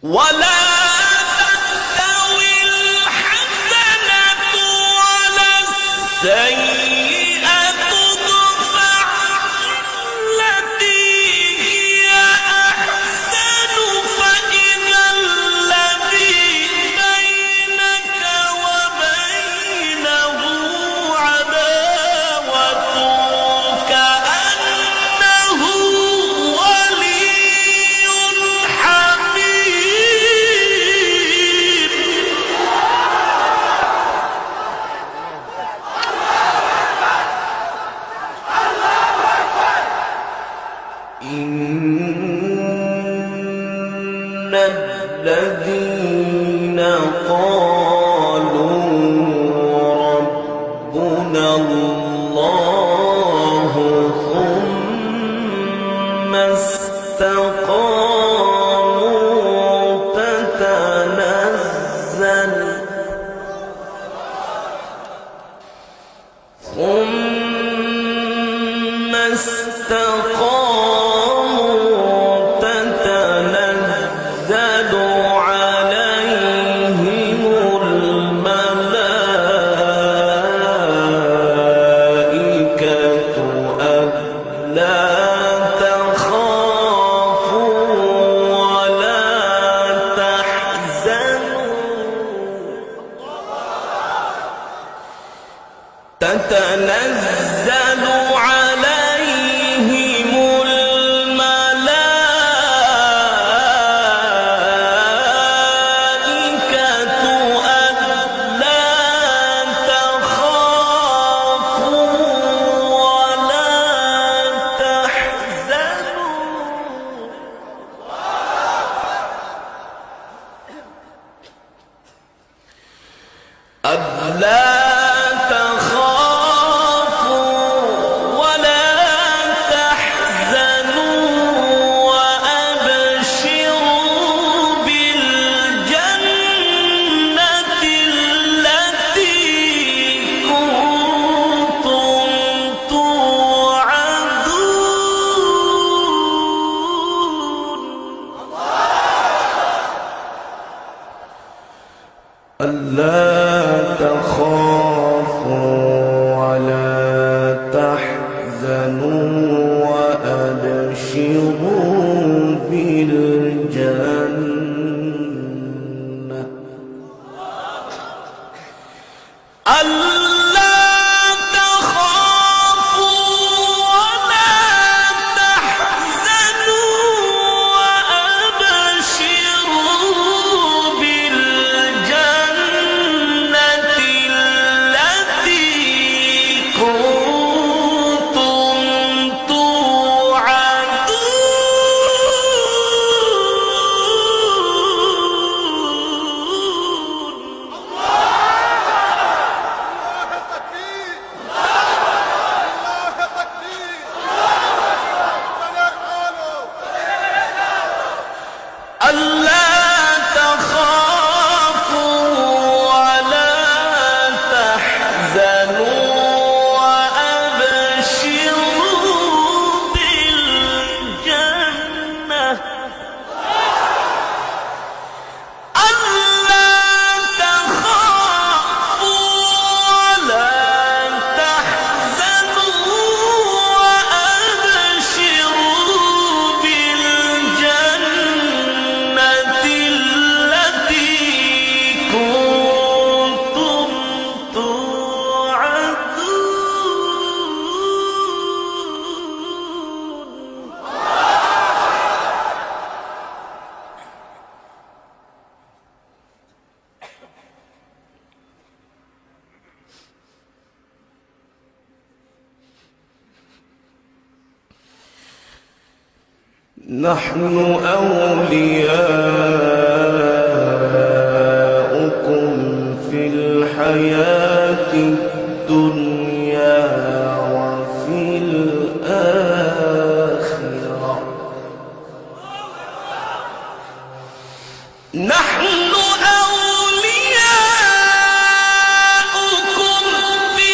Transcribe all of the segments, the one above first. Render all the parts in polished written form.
ولا تستوي الحسنة ولا السيئة ادفع بالتي هي أحسن فإذا الذي بينك وبينه عداوة كأنه ولي حميم. إن الذين قالوا ربنا الله ثم استقاموا تتنزل عليهم الملائكة ألا تخافوا ولا تحزنوا تتنزل عليهم الملائكة ألا تخافوا ولا تحزنوا ألا تخافوا ولا تحزنوا وأبشروا بالجنة ألا تخافوا ولا تحزنوا وأبشروا بالجنة التي كنتم نحن أولياؤكم في الحياة الدنيا وفي الآخرة نحن أولياؤكم في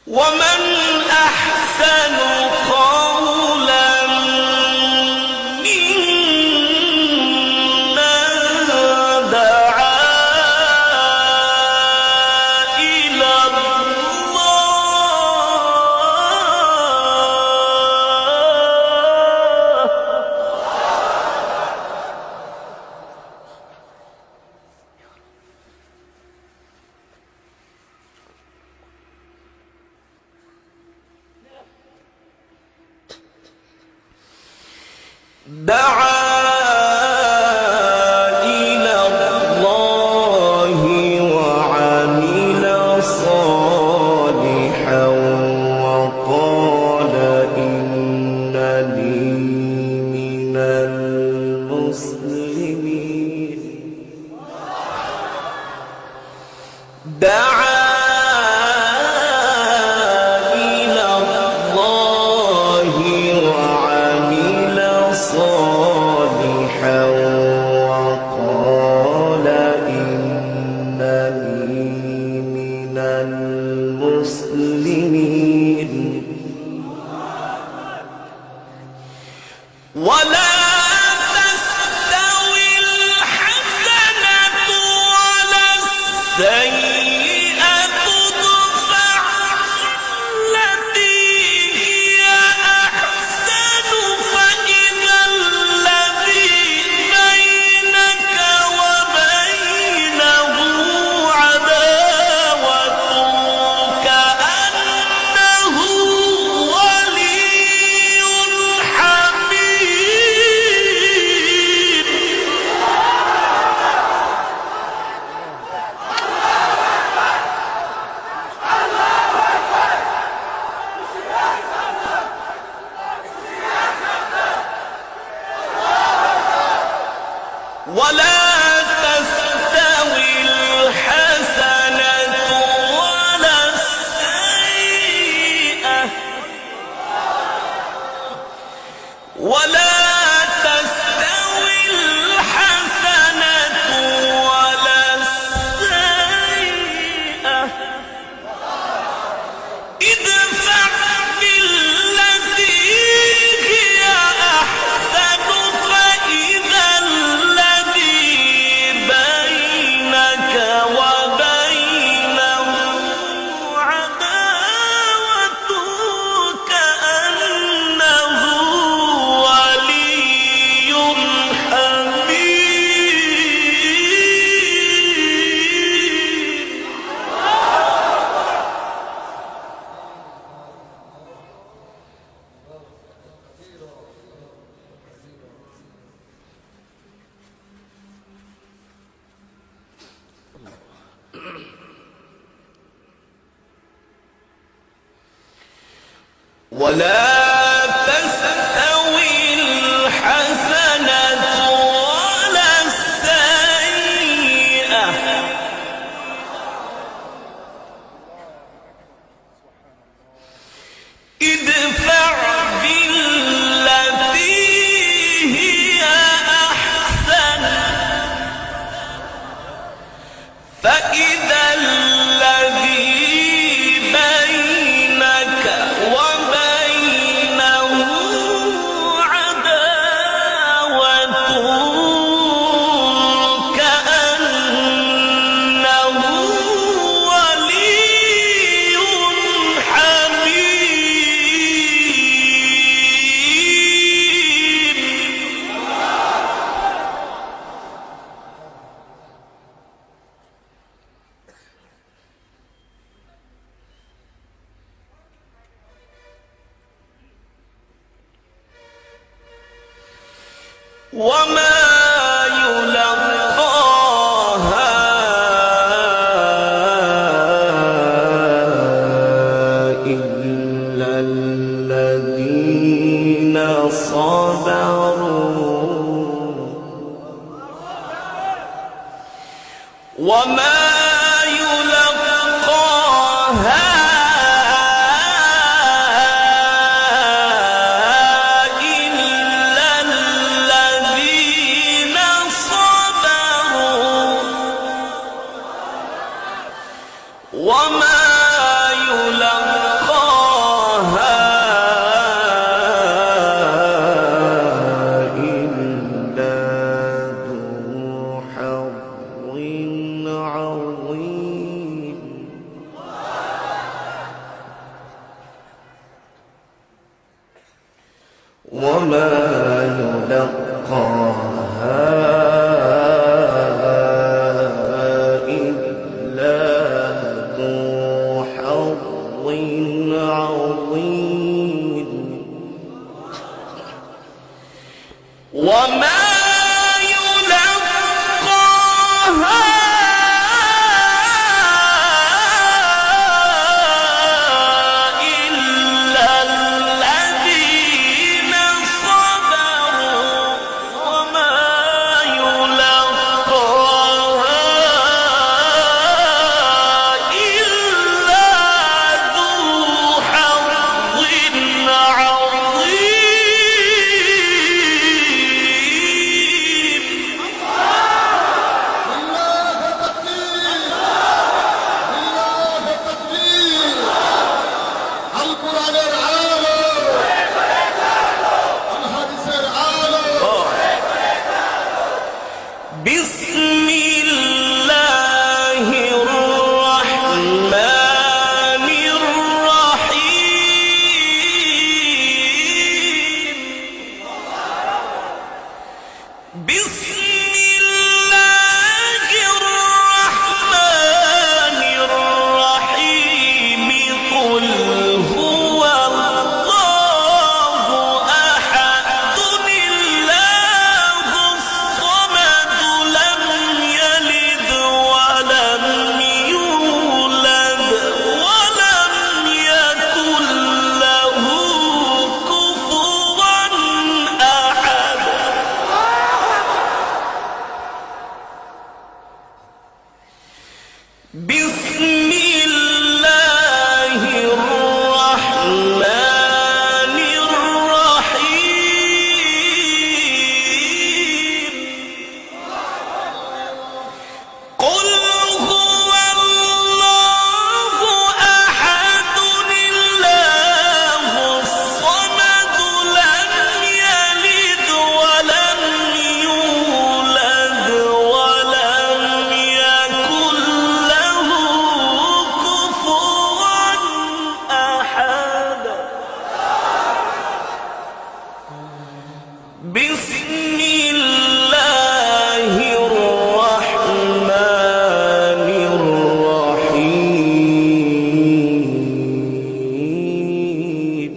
ومن أحسن قولا ممن دعا إلى الله وعمل صالحا وقال إنني من المسلمين دعا إلى الله وعمل صالحا وقال إنني من المسلمين ولا تستوي الحسنة ولا السيئة ادفع التي هي أحسن فإذا الذي بينك وبينه عداوة كأنه ولي حميم ولا تستوي الحسنة ولا السيئة ولا تستوي الحسنة ولا السيئة ادفع بالتي هي أحسن فإذا الذي بينك وبينه عداوة كأنه ولي حميم ولا تستوي الحسنة ولا السيئة ادفع بالتي هي أحسن فإذا الذي بينك وبينه عداوة كأنه ولي وما يلقاها إلا الذين صبروا وما يلقاها إلا الذين صبروا وما يلقاها إلا ذو حظ عظيم وما يلقاها إلا ذو حظ عظيم وما يلقاها إلا الذين صبروا وما يلقاها إلا ذو حظ بسم الله الرحمن الرحيم بسم الله الرحمن الرحيم قل هو الله أحد الله الصمد لم يلد ولم يولد ولم يكن له كفوا أحد بسم الله الرحمن الرحيم قل هو الله أحد الله الصمد لم يلد ولم يولد ولم يكن له كفوا أحد بسم الله الرحمن الرحيم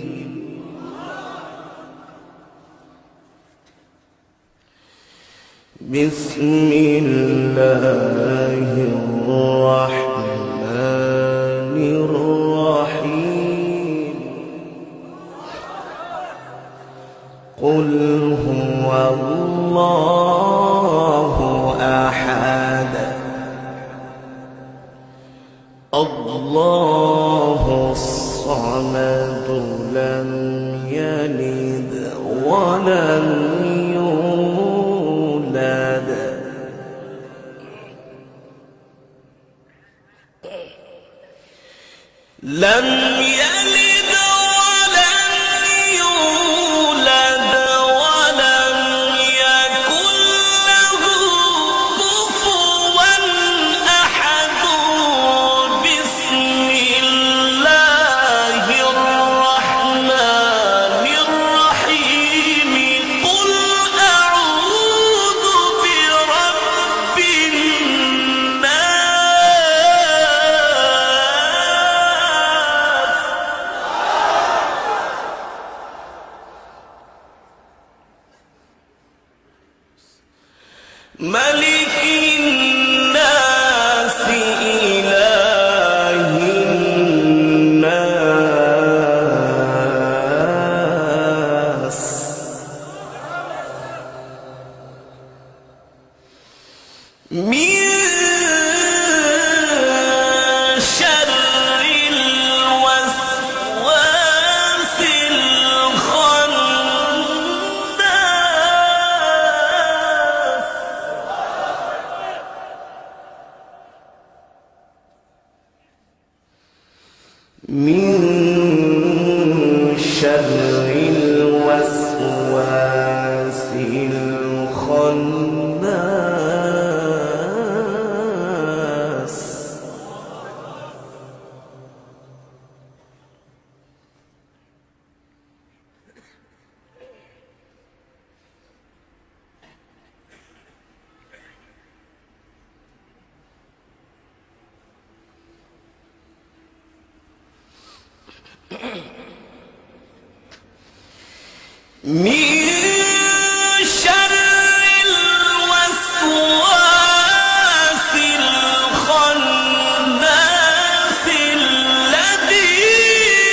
بسم الله الرحمن الرحيم قل هو الله أحد الله الصمد لم يلد ولم يولد لم يلد ولم يولد ولم يكن له كفوا أحد بسم الله الرحمن الرحيم قل أعوذ برب الناس من شر الوسواس الخناس. من شر الوسواس الخناس الذي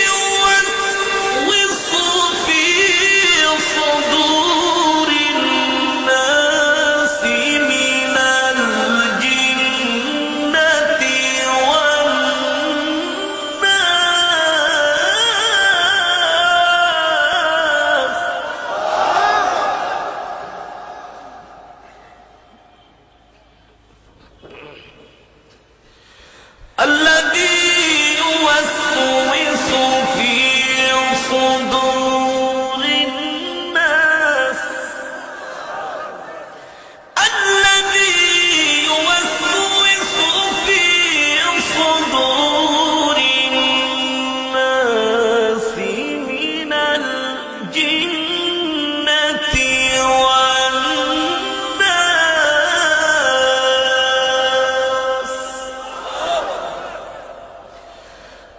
يوسوس في صدور الناس من الجنة والناس. الذي يوسوس في صدور الناس. الذي يوسوس في صدور الناس من الجنة والناس.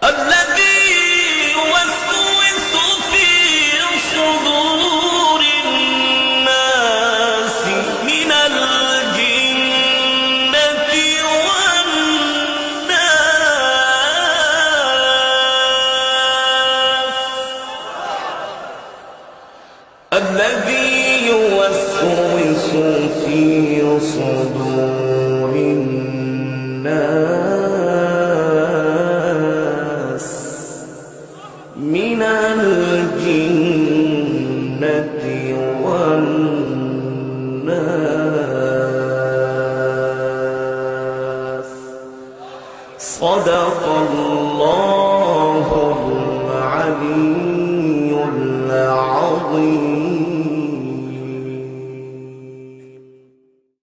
الذي يوسوس في صدور الناس من الجنة والناس. الذي يوسوس في صدور الناس من الجنة والناس. صدق الله.